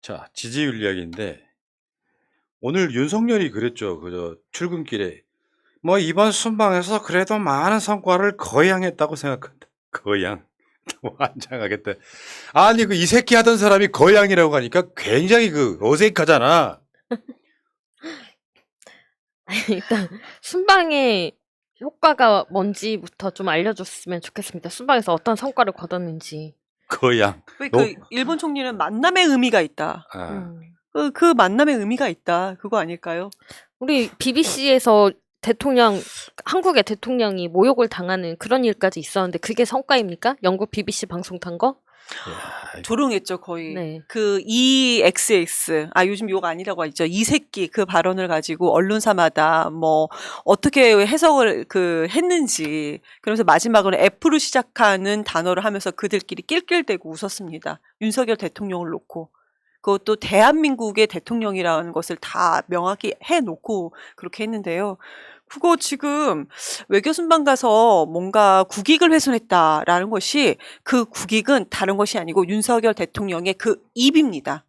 자, 지지율 이야기인데 오늘 윤석열이 그랬죠. 그저 출근길에 뭐 이번 순방에서 그래도 많은 성과를 거양했다고 생각한다. 거양. 완장하겠다. 아니 그 이 새끼 하던 사람이 거양이라고 하니까 굉장히 그 어색하잖아. 일단 순방의 효과가 뭔지부터 좀 알려줬으면 좋겠습니다. 순방에서 어떤 성과를 거뒀는지. 거양. 그 일본 총리는 만남의 의미가 있다. 아, 그 만남의 의미가 있다. 그거 아닐까요? 우리 BBC에서 한국의 대통령이 모욕을 당하는 그런 일까지 있었는데 그게 성과입니까? 영국 BBC 방송 탄 거? 조롱했죠, 거의. 네. 그 EXX, 요즘 욕 아니라고 하죠. 이 새끼 그 발언을 가지고 언론사마다 뭐 어떻게 해석을 했는지. 그러면서 마지막으로 F로 시작하는 단어를 하면서 그들끼리 낄낄대고 웃었습니다. 윤석열 대통령을 놓고. 그것도 대한민국의 대통령이라는 것을 다 명확히 해놓고 그렇게 했는데요. 그거 지금 외교순방 가서 뭔가 국익을 훼손했다라는 것이 그 국익은 다른 것이 아니고 윤석열 대통령의 그 입입니다.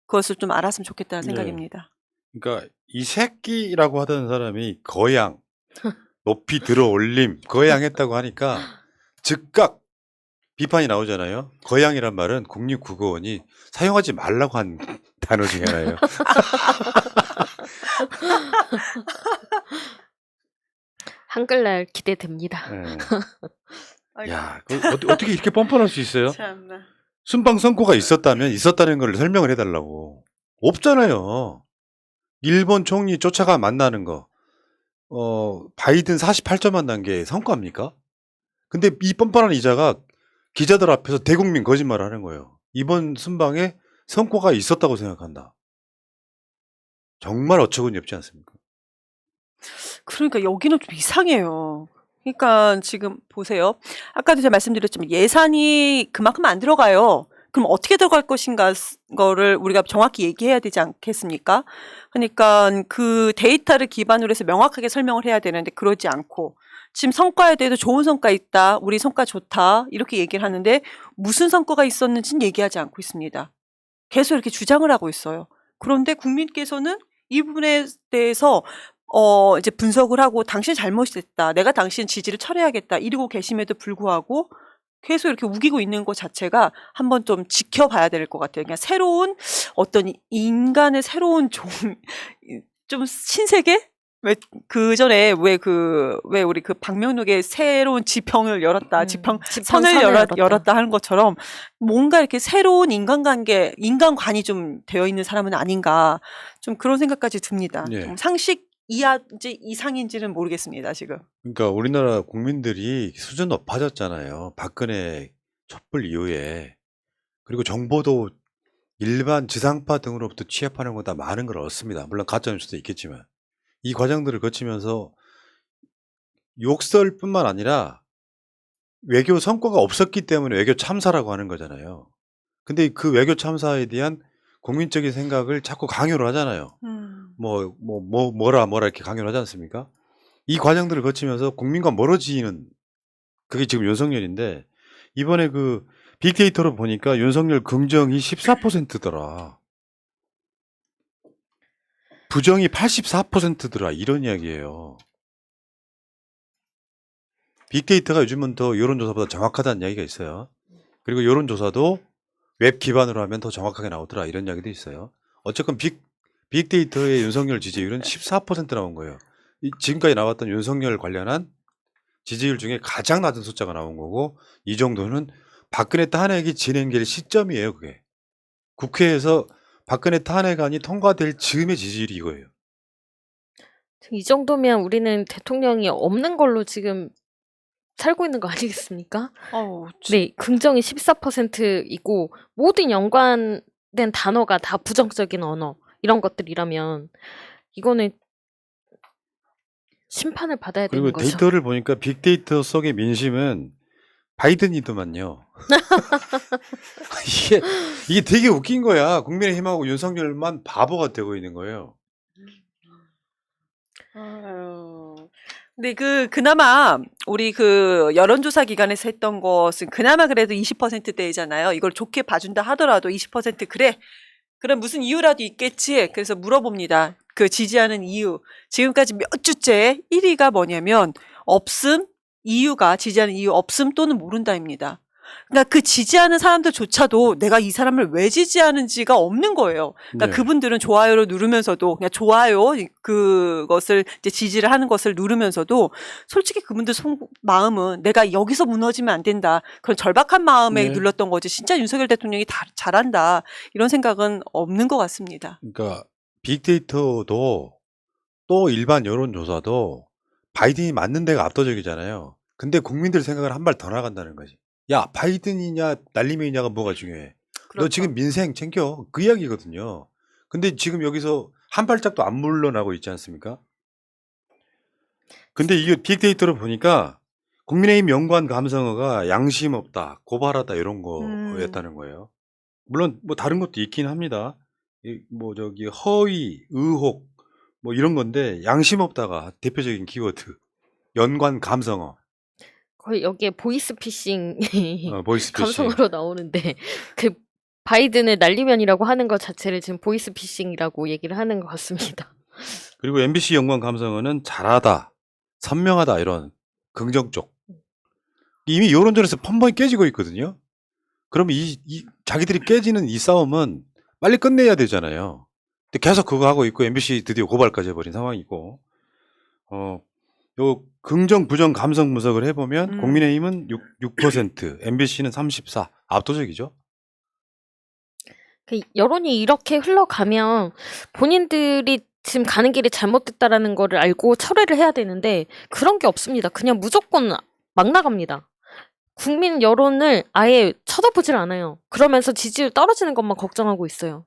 그것을 좀 알았으면 좋겠다는 네. 생각입니다. 그러니까 이 새끼라고 하던 사람이 거양, 높이 들어 올림, 거양했다고 하니까 즉각 비판이 나오잖아요. 거양이란 말은 국립국어원이 사용하지 말라고 한 단어 중에 하나예요. 한글날 기대됩니다. 네. 야, 어떻게 이렇게 뻔뻔할 수 있어요? 참나. 순방 선고가 있었다면 있었다는 걸 설명을 해달라고. 없잖아요. 일본 총리 쫓아가 만나는 거. 바이든 48점 만난 게 성과입니까? 근데 이 뻔뻔한 이자가 기자들 앞에서 대국민 거짓말을 하는 거예요. 이번 순방에 성과가 있었다고 생각한다. 정말 어처구니 없지 않습니까? 그러니까 여기는 좀 이상해요. 그러니까 지금 보세요. 아까도 제가 말씀드렸지만 예산이 그만큼 안 들어가요. 그럼 어떻게 들어갈 것인가 거를 우리가 정확히 얘기해야 되지 않겠습니까? 그러니까 그 데이터를 기반으로 해서 명확하게 설명을 해야 되는데 그러지 않고 지금 성과에 대해서 좋은 성과 있다. 우리 성과 좋다. 이렇게 얘기를 하는데 무슨 성과가 있었는지는 얘기하지 않고 있습니다. 계속 이렇게 주장을 하고 있어요. 그런데 국민께서는 이 부분에 대해서 이제 분석을 하고 당신 잘못이 됐다. 내가 당신 지지를 철회하겠다. 이러고 계심에도 불구하고 계속 이렇게 우기고 있는 것 자체가 한번 좀 지켜봐야 될 것 같아요. 그냥 새로운 어떤 인간의 새로운 좀 신세계? 왜 그 전에 왜 우리 그 박명록의 새로운 지평을 열었다. 지평선을 열었다 하는 것처럼 뭔가 이렇게 새로운 인간관계, 인간관이 좀 되어 있는 사람은 아닌가. 좀 그런 생각까지 듭니다. 예. 좀 상식 이하인지 이상인지는 모르겠습니다, 지금. 그러니까 우리나라 국민들이 수준 높아졌잖아요. 박근혜 촛불 이후에. 그리고 정보도 일반 지상파 등으로부터 취합하는 것보다 많은 걸 얻습니다. 물론 가짜뉴스도 있겠지만. 이 과정들을 거치면서 욕설뿐만 아니라 외교 성과가 없었기 때문에 외교 참사라고 하는 거잖아요. 근데 그 외교 참사에 대한 국민적인 생각을 자꾸 강요를 하잖아요. 뭐라 이렇게 강요를 하지 않습니까? 이 과정들을 거치면서 국민과 멀어지는 그게 지금 윤석열인데 이번에 그 빅데이터로 보니까 윤석열 긍정이 14%더라. 부정이 84%더라. 이런 이야기예요. 빅데이터가 요즘은 더 여론조사보다 정확하다는 이야기가 있어요. 그리고 여론조사도 웹 기반으로 하면 더 정확하게 나오더라. 이런 이야기도 있어요. 어쨌건 빅데이터의 윤석열 지지율은 14% 나온 거예요. 지금까지 나왔던 윤석열 관련한 지지율 중에 가장 낮은 숫자가 나온 거고 이 정도는 박근혜 탄핵이 진행될 시점이에요. 그게. 국회에서 박근혜 탄핵안이 통과될 즈음의 지지율이 이거예요. 이 정도면 우리는 대통령이 없는 걸로 지금 살고 있는 거 아니겠습니까? 네, 긍정이 14%이고 모든 연관된 단어가 다 부정적인 언어 이런 것들이라면 이거는 심판을 받아야 되는 그리고 거죠. 데이터를 보니까 빅데이터 속의 민심은 바이든이더만요. 이게 되게 웃긴 거야. 국민의힘하고 윤석열만 바보가 되고 있는 거예요. 근데 그나마 우리 여론조사 기관에서 했던 것은 그나마 그래도 20%대잖아요. 이걸 좋게 봐준다 하더라도 20% 그래. 그럼 무슨 이유라도 있겠지. 그래서 물어봅니다. 그 지지하는 이유. 지금까지 몇 주째 1위가 뭐냐면 없음, 이유가 지지하는 이유 없음 또는 모른다입니다. 그러니까 그 지지하는 사람들조차도 내가 이 사람을 왜 지지하는지가 없는 거예요. 그러니까 네. 그분들은 좋아요를 누르면서도 그냥 좋아요 그것을 이제 지지를 하는 것을 누르면서도 솔직히 그분들 마음은 내가 여기서 무너지면 안 된다. 그런 절박한 마음에 네. 눌렀던 거지. 진짜 윤석열 대통령이 잘한다. 이런 생각은 없는 것 같습니다. 그러니까 빅데이터도 또 일반 여론조사도 바이든이 맞는 데가 압도적이잖아요. 근데 국민들 생각을 한 발 더 나간다는 거지. 야, 바이든이냐 날리면이냐가 뭐가 중요해. 너 그렇죠. 지금 민생 챙겨. 그 이야기거든요. 근데 지금 여기서 한 발짝도 안 물러나고 있지 않습니까? 근데 이게 빅데이터로 보니까 국민의힘 연관 감성어가 양심 없다, 고발하다 이런 거였다는 거예요. 물론 뭐 다른 것도 있긴 합니다. 뭐 저기 허위, 의혹 뭐 이런 건데 양심 없다가 대표적인 키워드. 연관 감성어. 거의 여기에 보이스피싱 보이스피싱. 감성으로 나오는데 그 바이든을 날리면이라고 하는 것 자체를 지금 보이스피싱이라고 얘기를 하는 것 같습니다. 그리고 MBC 연관 감성어는 잘하다, 선명하다 이런 긍정 쪽. 이미 여론전에서 펀번이 깨지고 있거든요. 그러면 이 자기들이 깨지는 이 싸움은 빨리 끝내야 되잖아요. 근데 계속 그거 하고 있고 MBC 드디어 고발까지 해버린 상황이고, 요 긍정 부정 감성 분석을 해보면 국민의힘은 6%, MBC는 34, 압도적이죠. 그 여론이 이렇게 흘러가면 본인들이 지금 가는 길이 잘못됐다라는 거를 알고 철회를 해야 되는데 그런 게 없습니다. 그냥 무조건 막 나갑니다. 국민 여론을 아예 쳐다보질 않아요. 그러면서 지지율 떨어지는 것만 걱정하고 있어요.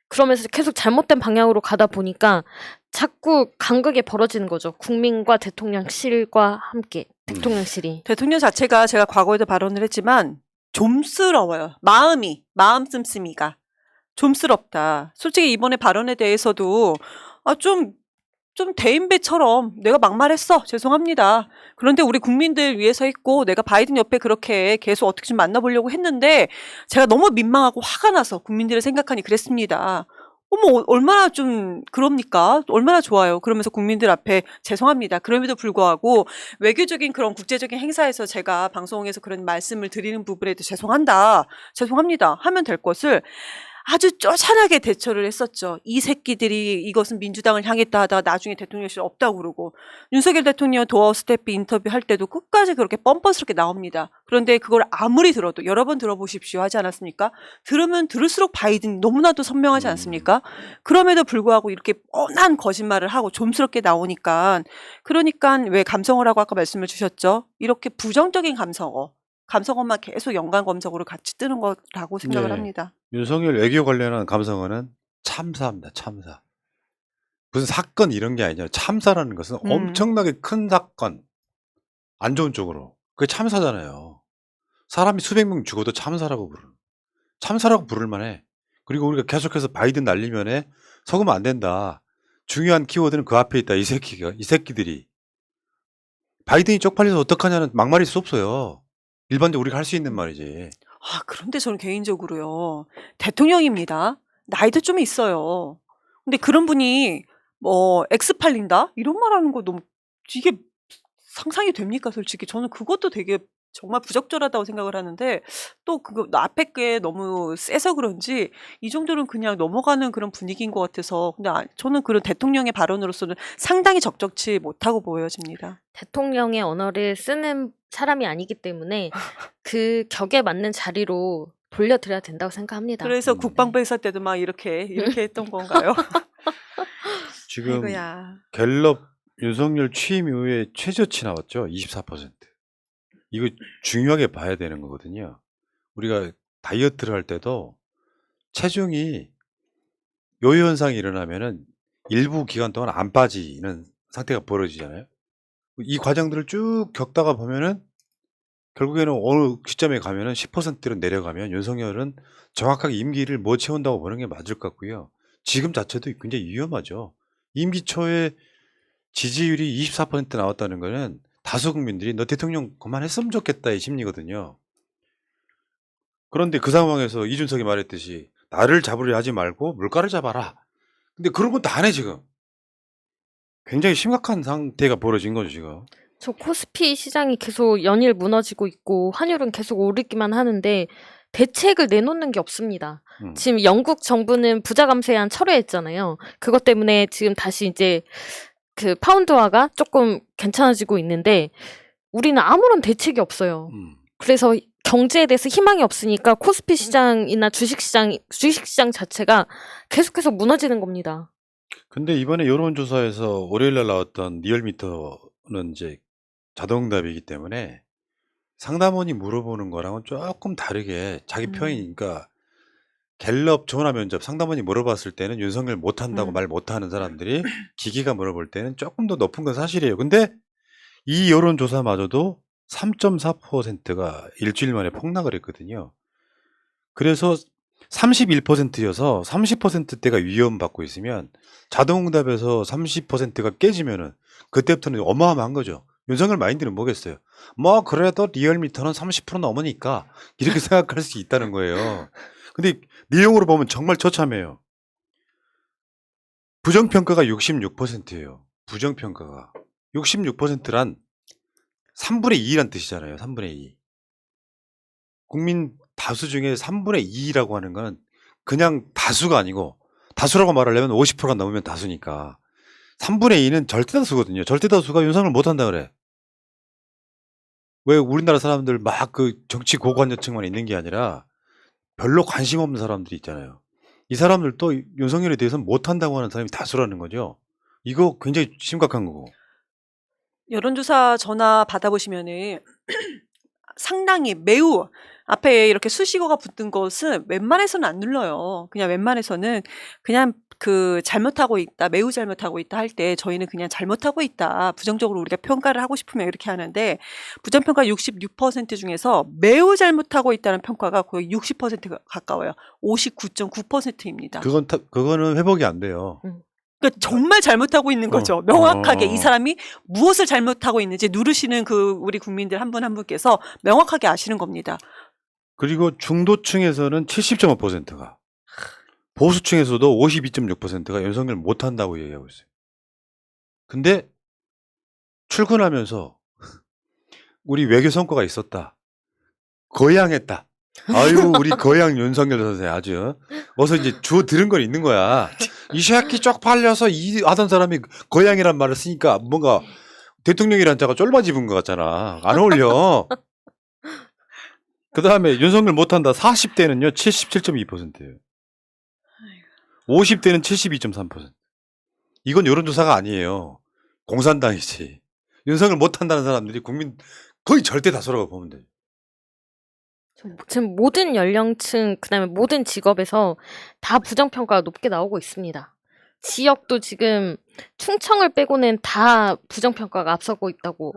그러면서 계속 잘못된 방향으로 가다 보니까 자꾸 간극이 벌어지는 거죠. 국민과 대통령실과 함께 대통령실이. 대통령 자체가 제가 과거에도 발언을 했지만 좀스러워요. 마음 씀씀이가 좀스럽다. 솔직히 이번에 발언에 대해서도 좀 대인배처럼 내가 막말했어. 죄송합니다. 그런데 우리 국민들 위해서 했고 내가 바이든 옆에 그렇게 계속 어떻게 좀 만나보려고 했는데 제가 너무 민망하고 화가 나서 국민들을 생각하니 그랬습니다. 어머 얼마나 좀 그럽니까? 얼마나 좋아요. 그러면서 국민들 앞에 죄송합니다. 그럼에도 불구하고 외교적인 그런 국제적인 행사에서 제가 방송에서 그런 말씀을 드리는 부분에도 죄송합니다 하면 될 것을 아주 쪼잔하게 대처를 했었죠. 이 새끼들이 이것은 민주당을 향했다 하다가 나중에 대통령실 없다고 그러고 윤석열 대통령 도어 스태프 인터뷰 할 때도 끝까지 그렇게 뻔뻔스럽게 나옵니다. 그런데 그걸 아무리 들어도 여러 번 들어보십시오 하지 않았습니까? 들으면 들을수록 바이든 너무나도 선명하지 않습니까? 그럼에도 불구하고 이렇게 뻔한 거짓말을 하고 좀스럽게 나오니까 그러니까 왜 감성어라고 아까 말씀을 주셨죠? 이렇게 부정적인 감성어만 계속 연관 검색어로 같이 뜨는 거라고 생각을 네. 합니다. 윤석열 외교 관련한 감성어는 참사입니다. 참사. 무슨 사건 이런 게 아니잖아요. 참사라는 것은 엄청나게 큰 사건. 안 좋은 쪽으로. 그게 참사잖아요. 사람이 수백 명 죽어도 참사라고 부를 만해. 그리고 우리가 계속해서 바이든 날리면에 속으면 안 된다. 중요한 키워드는 그 앞에 있다. 이 새끼들이. 바이든이 쪽팔려서 어떡하냐는 막말일 수 없어요. 일반적으로 우리가 할 수 있는 말이지. 그런데 저는 개인적으로요. 대통령입니다. 나이도 좀 있어요. 근데 그런 분이 엑스 팔린다? 이런 말 하는 거 너무 이게 상상이 됩니까? 솔직히 저는 그것도 되게 정말 부적절하다고 생각을 하는데 또 그거 앞에 게 너무 세서 그런지 이 정도는 그냥 넘어가는 그런 분위기인 것 같아서 근데 저는 그런 대통령의 발언으로서는 상당히 적절치 못하고 보여집니다. 대통령의 언어를 쓰는 사람이 아니기 때문에 그 격에 맞는 자리로 돌려드려야 된다고 생각합니다. 그래서 국방부 회사 때도 막 이렇게 했던 건가요? 지금 아이고야. 갤럽 윤석열 취임 이후에 최저치 나왔죠. 24%. 이거 중요하게 봐야 되는 거거든요. 우리가 다이어트를 할 때도 체중이 요요 현상이 일어나면은 일부 기간 동안 안 빠지는 상태가 벌어지잖아요. 이 과정들을 쭉 겪다가 보면은 결국에는 어느 시점에 가면은 10%로 내려가면 윤석열은 정확하게 임기를 못 채운다고 보는 게 맞을 것 같고요. 지금 자체도 굉장히 위험하죠. 임기 초에 지지율이 24% 나왔다는 거는 다수 국민들이 너 대통령 그만했으면 좋겠다 이 심리거든요. 그런데 그 상황에서 이준석이 말했듯이 나를 잡으려 하지 말고 물가를 잡아라. 근데 그런 것도 안 해 지금. 굉장히 심각한 상태가 벌어진 거죠 지금. 저 코스피 시장이 계속 연일 무너지고 있고 환율은 계속 오르기만 하는데 대책을 내놓는 게 없습니다. 음. 지금 영국 정부는 부자 감세안 철회했잖아요. 그것 때문에 지금 다시 이제 그 파운드화가 조금 괜찮아지고 있는데 우리는 아무런 대책이 없어요. 그래서 경제에 대해서 희망이 없으니까 코스피 시장이나 주식시장 자체가 계속해서 무너지는 겁니다. 근데 이번에 여론조사에서 월요일날 나왔던 리얼미터는 이제 자동응답이기 때문에 상담원이 물어보는 거랑은 조금 다르게 자기 표현이니까 갤럽 전화 면접 상담원이 물어봤을 때는 윤석열 못한다고 말 못하는 사람들이 기기가 물어볼 때는 조금 더 높은 건 사실이에요. 근데 이 여론조사마저도 3.4%가 일주일 만에 폭락을 했거든요. 그래서 31%여서 30%대가 위험받고 있으면 자동응답에서 30%가 깨지면은 그때부터는 어마어마한 거죠. 윤석열 마인드는 뭐겠어요? 뭐 그래도 리얼미터는 30% 넘으니까 이렇게 생각할 수 있다는 거예요. 근데 내용으로 보면 정말 처참해요. 부정평가가 66%예요. 부정평가가 66%란 3분의 2란 뜻이잖아요. 3분의 2. 국민 다수 중에 3분의 2라고 하는 건 그냥 다수가 아니고 다수라고 말하려면 50%가 넘으면 다수니까 3분의 2는 절대다수거든요. 절대다수가 윤석열 못한다 그래. 왜 우리나라 사람들 막 그 정치 고관여층만 있는 게 아니라 별로 관심 없는 사람들이 있잖아요. 이 사람들도 윤석열에 대해서는 못한다고 하는 사람이 다수라는 거죠. 이거 굉장히 심각한 거고. 여론조사 전화 받아보시면은 상당히 매우 앞에 이렇게 수식어가 붙은 것은 웬만해서는 안 눌러요. 그냥 웬만해서는 그냥 그 잘못하고 있다, 매우 잘못하고 있다 할 때 저희는 그냥 잘못하고 있다, 부정적으로 우리가 평가를 하고 싶으면 이렇게 하는데 부정평가 66% 중에서 매우 잘못하고 있다는 평가가 거의 60%가 가까워요. 59.9%입니다. 그거는 회복이 안 돼요. 그러니까 정말 잘못하고 있는 거죠. 명확하게 이 어. 사람이 무엇을 잘못하고 있는지 누르시는 그 우리 국민들 한 분 한 분께서 명확하게 아시는 겁니다. 그리고 중도층에서는 70.5%가 보수층에서도 52.6%가 윤석열 못한다고 얘기하고 있어요. 근데 출근하면서 우리 외교 성과가 있었다. 거양했다. 아이고 우리 거양 윤석열 선생 아주 어서 이제 주워 들은 건 있는 거야. 이 새끼 쪽팔려서 이 하던 사람이 거양이란 말을 쓰니까 뭔가 대통령이란 자가 쫄바지 입은 것 같잖아. 안 어울려. 그 다음에 윤석열 못한다. 40대는요 77.2%예요. 50대는 72.3%. 이건 여론조사가 아니에요. 공산당이지. 윤석열 못한다는 사람들이 국민 거의 절대 다수라고 보면 돼요. 지금 모든 연령층, 그다음에 모든 직업에서 다 부정평가가 높게 나오고 있습니다. 지역도 지금 충청을 빼고는 다 부정평가가 앞서고 있다고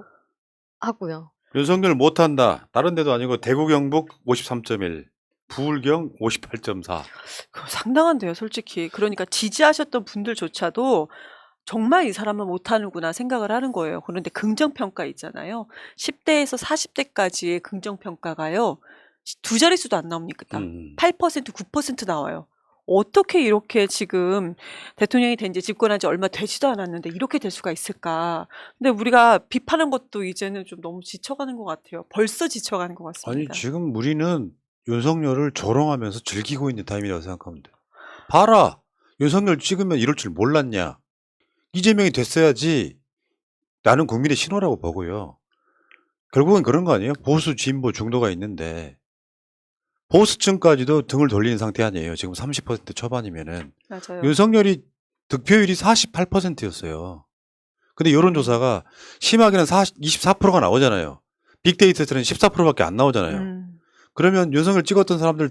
하고요. 윤석열 못한다. 다른 데도 아니고 대구 경북 53.1, 부울경 58.4. 상당한데요, 솔직히. 그러니까 지지하셨던 분들조차도 정말 이 사람은 못하는구나 생각을 하는 거예요. 그런데 긍정평가 있잖아요. 10대에서 40대까지의 긍정평가가요. 두 자릿수도 안 나옵니까? 8%, 9% 나와요. 어떻게 이렇게 지금 대통령이 된 지 집권한 지 얼마 되지도 않았는데 이렇게 될 수가 있을까? 근데 우리가 비판한 것도 이제는 좀 너무 지쳐가는 것 같아요. 벌써 지쳐가는 것 아니 같습니다. 지금 우리는 윤석열을 조롱하면서 즐기고 있는 타임이라고 생각하면 돼. 봐라. 윤석열 찍으면 이럴 줄 몰랐냐. 이재명이 됐어야지 나는 국민의 신호라고 보고요. 결국은 그런 거 아니에요? 보수, 진보, 중도가 있는데 보수층까지도 등을 돌리는 상태 아니에요. 지금 30% 초반이면은. 맞아요. 윤석열이 득표율이 48%였어요. 근데 여론조사가 심하게는 24%가 나오잖아요. 빅데이터에서는 14%밖에 안 나오잖아요. 그러면 윤석열 찍었던 사람들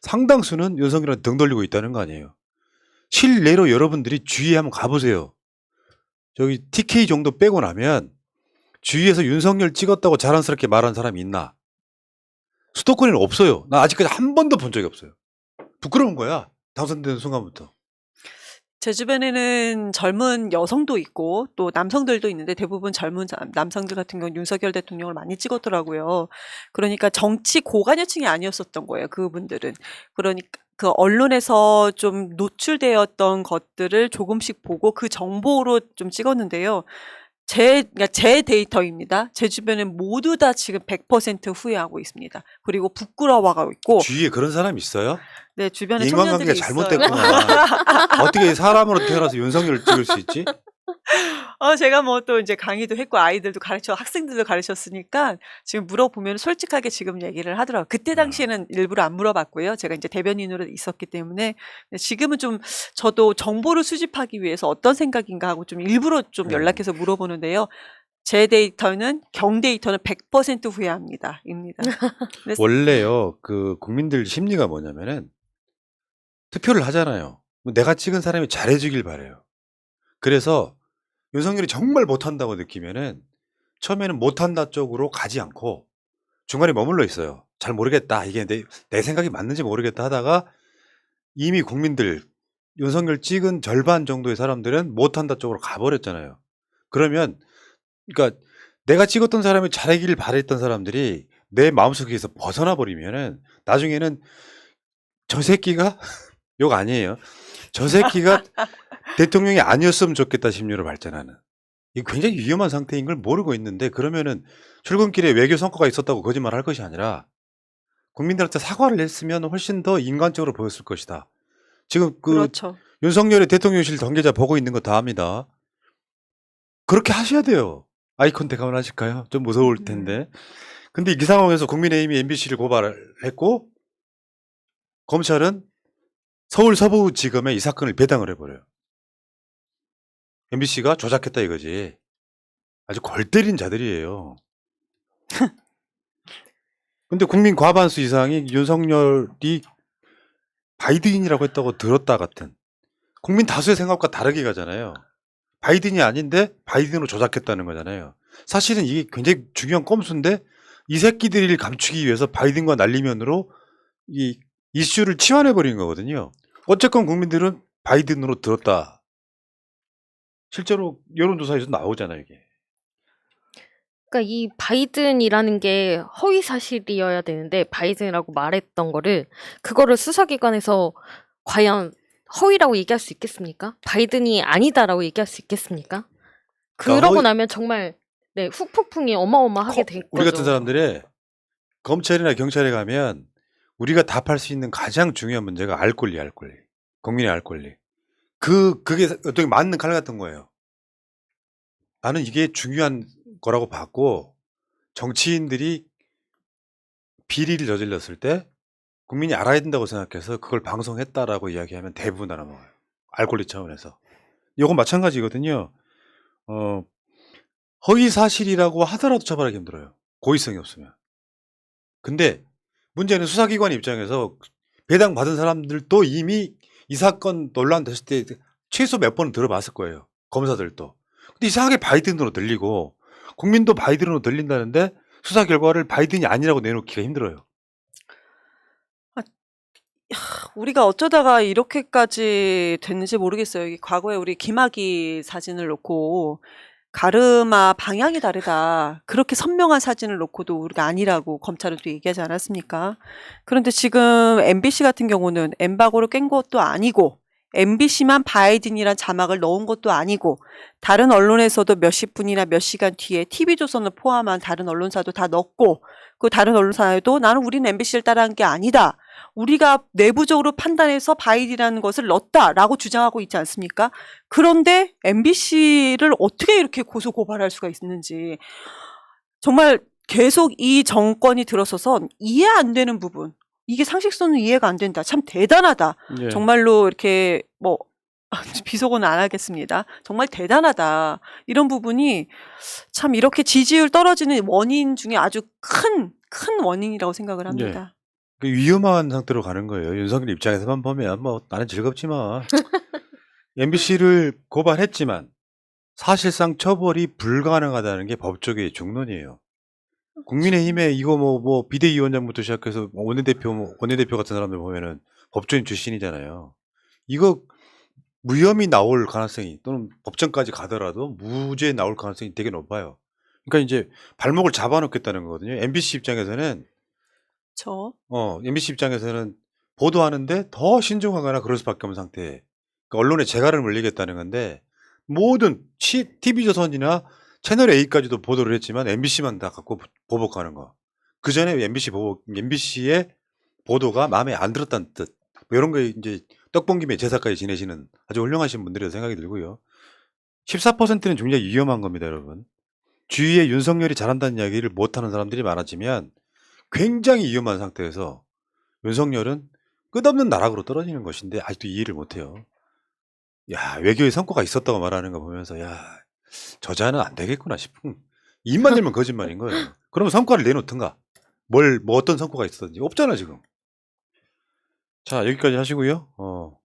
상당수는 윤석열한테 등 돌리고 있다는 거 아니에요. 실례로 여러분들이 주위에 한번 가보세요. 저기 TK 정도 빼고 나면 주위에서 윤석열 찍었다고 자랑스럽게 말한 사람이 있나? 수도권에는 없어요. 나 아직까지 한 번도 본 적이 없어요. 부끄러운 거야. 당선되는 순간부터. 제 주변에는 젊은 여성도 있고 또 남성들도 있는데 대부분 젊은 남성들 같은 경우는 윤석열 대통령을 많이 찍었더라고요. 그러니까 정치 고관여층이 아니었었던 거예요. 그분들은. 그러니까 그 언론에서 좀 노출되었던 것들을 조금씩 보고 그 정보로 좀 찍었는데요. 그러니까 제 데이터입니다. 제 주변엔 모두 다 지금 100% 후회하고 있습니다. 그리고 부끄러워하고 있고, 주위에 그런 사람 있어요? 네, 주변에 인간관계가 청년들이 있어요. 잘못됐구나. 어떻게 사람으로 태어나서 윤석열을 찍을 수 있지? 제가 뭐 또 이제 강의도 했고 아이들도 학생들도 가르쳤으니까 지금 물어보면 솔직하게 지금 얘기를 하더라고요. 그때 당시에는 일부러 안 물어봤고요. 제가 이제 대변인으로 있었기 때문에. 근데 지금은 좀 저도 정보를 수집하기 위해서 어떤 생각인가 하고 좀 일부러 좀 연락해서 물어보는데요. 제 데이터는 경데이터는 100% 후회합니다. 입니다. 그래서 원래요, 그 국민들 심리가 뭐냐면은 투표를 하잖아요. 내가 찍은 사람이 잘해주길 바래요. 그래서 윤석열이 정말 못한다고 느끼면은 처음에는 못한다 쪽으로 가지 않고 중간에 머물러 있어요. 잘 모르겠다. 이게 내 생각이 맞는지 모르겠다 하다가 이미 국민들 윤석열 찍은 절반 정도의 사람들은 못한다 쪽으로 가버렸잖아요. 그러면 그러니까 내가 찍었던 사람이 잘하길 바랬던 사람들이 내 마음속에서 벗어나 버리면은 나중에는 저 새끼가 욕 아니에요. 저 새끼가 대통령이 아니었으면 좋겠다 심리로 발전하는. 이거 굉장히 위험한 상태인 걸 모르고 있는데 그러면은 출근길에 외교 성과가 있었다고 거짓말할 것이 아니라 국민들한테 사과를 했으면 훨씬 더 인간적으로 보였을 것이다. 지금 그 그렇죠. 윤석열의 대통령실 관계자 보고 있는 거 다 압니다. 그렇게 하셔야 돼요. 아이 컨택 한번 하실까요? 좀 무서울 텐데. 근데 이 상황에서 국민의힘이 MBC를 고발했고 검찰은 서울 서부지검에 이 사건을 배당을 해버려요. MBC가 조작했다 이거지. 아주 골 때린 자들이에요. 근데 국민 과반수 이상이 윤석열이 바이든이라고 했다고 들었다 같은. 국민 다수의 생각과 다르게 가잖아요. 바이든이 아닌데 바이든으로 조작했다는 거잖아요. 사실은 이게 굉장히 중요한 꼼수인데 이 새끼들을 감추기 위해서 바이든과 날리면으로 이 이슈를 치환해버린 거거든요. 어쨌건 국민들은 바이든으로 들었다. 실제로 여론조사에서 나오잖아요, 이게. 그러니까 이 바이든이라는 게 허위 사실이어야 되는데 바이든이라고 말했던 그거를 수사기관에서 과연 허위라고 얘기할 수 있겠습니까? 바이든이 아니다라고 얘기할 수 있겠습니까? 그러니까 그러고 나면 정말 네, 후폭풍이 어마어마하게 될 우리 거죠. 같은 사람들의 검찰이나 경찰에 가면 우리가 답할 수 있는 가장 중요한 문제가 알 권리. 국민의 알 권리. 그게 어떻게 맞는 칼 같은 거예요. 나는 이게 중요한 거라고 봤고 정치인들이 비리를 저질렀을 때 국민이 알아야 된다고 생각해서 그걸 방송했다라고 이야기하면 대부분 알아먹어요. 알 권리 차원에서. 이건 마찬가지거든요. 허위 사실이라고 하더라도 처벌하기 힘들어요. 고의성이 없으면. 근데 문제는 수사기관 입장에서 배당 받은 사람들도 이미 이 사건 논란 됐을 때 최소 몇 번은 들어봤을 거예요. 검사들도. 근데 이상하게 바이든으로 들리고 국민도 바이든으로 들린다는데 수사 결과를 바이든이 아니라고 내놓기가 힘들어요. 우리가 어쩌다가 이렇게까지 됐는지 모르겠어요. 과거에 우리 김학의 사진을 놓고 가르마 방향이 다르다. 그렇게 선명한 사진을 놓고도 우리가 아니라고 검찰은 또 얘기하지 않았습니까? 그런데 지금 MBC 같은 경우는 엠바고를 깬 것도 아니고 MBC만 바이든이란 자막을 넣은 것도 아니고 다른 언론에서도 몇십 분이나 몇 시간 뒤에 TV조선을 포함한 다른 언론사도 다 넣고 그 다른 언론사에도 나는 우리는 MBC를 따라한 게 아니다. 우리가 내부적으로 판단해서 바이든이라는 것을 넣었다라고 주장하고 있지 않습니까? 그런데 MBC를 어떻게 이렇게 고소 고발할 수가 있는지 정말 계속 이 정권이 들어서서 이해 안 되는 부분 이게 상식선은 이해가 안 된다. 참 대단하다. 예. 정말로 이렇게 뭐 비속어는 안 하겠습니다. 정말 대단하다. 이런 부분이 참 이렇게 지지율 떨어지는 원인 중에 아주 큰 원인이라고 생각을 합니다. 그 위험한 상태로 가는 거예요. 윤석열 입장에서만 보면 뭐 나는 즐겁지만 MBC를 고발했지만 사실상 처벌이 불가능하다는 게 법조계의 중론이에요. 국민의힘에 이거 뭐 비대위원장부터 시작해서 원내대표 같은 사람들 보면은 법조인 출신이잖아요. 이거 무혐의 나올 가능성이 또는 법정까지 가더라도 무죄 나올 가능성이 되게 높아요. 그러니까 이제 발목을 잡아놓겠다는 거거든요. MBC 입장에서는 보도하는데 더 신중하거나 그럴 수밖에 없는 상태. 그러니까 언론에 재갈을 물리겠다는 건데 모든 TV조선이나 채널 A까지도 보도를 했지만 MBC만 다 갖고 보복하는 거. 그 전에 MBC의 보도가 마음에 안 들었다는 뜻. 뭐 이런 거에 이제 떡봉김에 제사까지 지내시는 아주 훌륭하신 분들이라고 생각이 들고요. 14%는 굉장히 위험한 겁니다, 여러분. 주위에 윤석열이 잘한다는 이야기를 못하는 사람들이 많아지면 굉장히 위험한 상태에서 윤석열은 끝없는 나락으로 떨어지는 것인데 아직도 이해를 못해요. 야, 외교에 성과가 있었다고 말하는 거 보면서 야, 저자는 안 되겠구나 싶은 입만 열면 거짓말인 거예요. 그러면 성과를 내놓든가 뭐 어떤 성과가 있었는지 없잖아 지금. 자, 여기까지 하시고요.